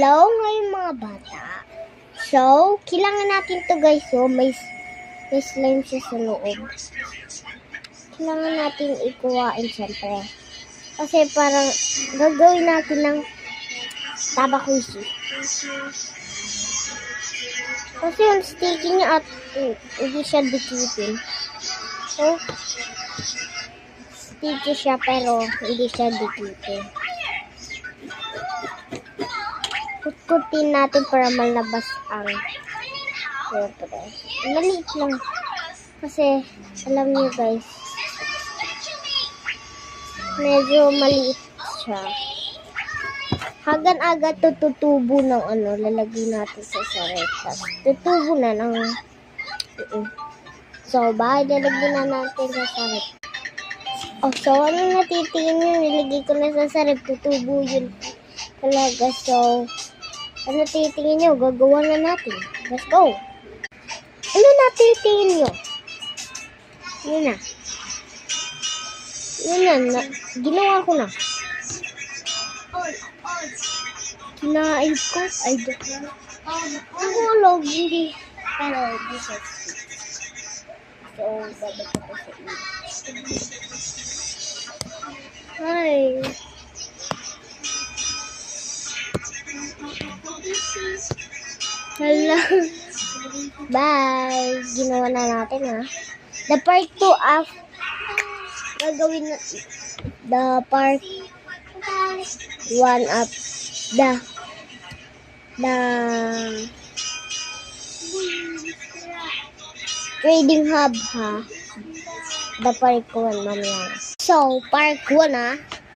Hello ngayon mga bata. So, kailangan natin to guys. So, may slime siya sa loob. Kailangan natin ikuhain syempre. Kasi parang gagawin natin ng tabakushi. Kasi yung sticky niya at hindi siya dikitin. So, sticky siya pero hindi siya dikitin. Kutkutin natin para malabas ang syempre. Maliit lang. Kasi, alam niyo guys, medyo maliit siya. Agad-agad tutubo ng lalagay natin sa saretas. Tutubo na ng so, lalagyan na natin sa sarip. So, ano natitingin nyo? Nilagay ko na sa sarip. Tutubo yun talaga. So, ano natitingin nyo? Gagawa na natin. Let's go! Ano natitingin nyo? Yun na. Yun na. Ginawa ko na. Kinain ko. Ay, joke lang. Ang hulog, hindi. Pero, hindi siya sweet. So, babalik ko sa iyo. Hi. Hello. Bye. Ginawa na natin, ha. The part 2 of gagawin na the part 1 of the trading hub, ha. The part 1 mamaya. So, part 1, ha.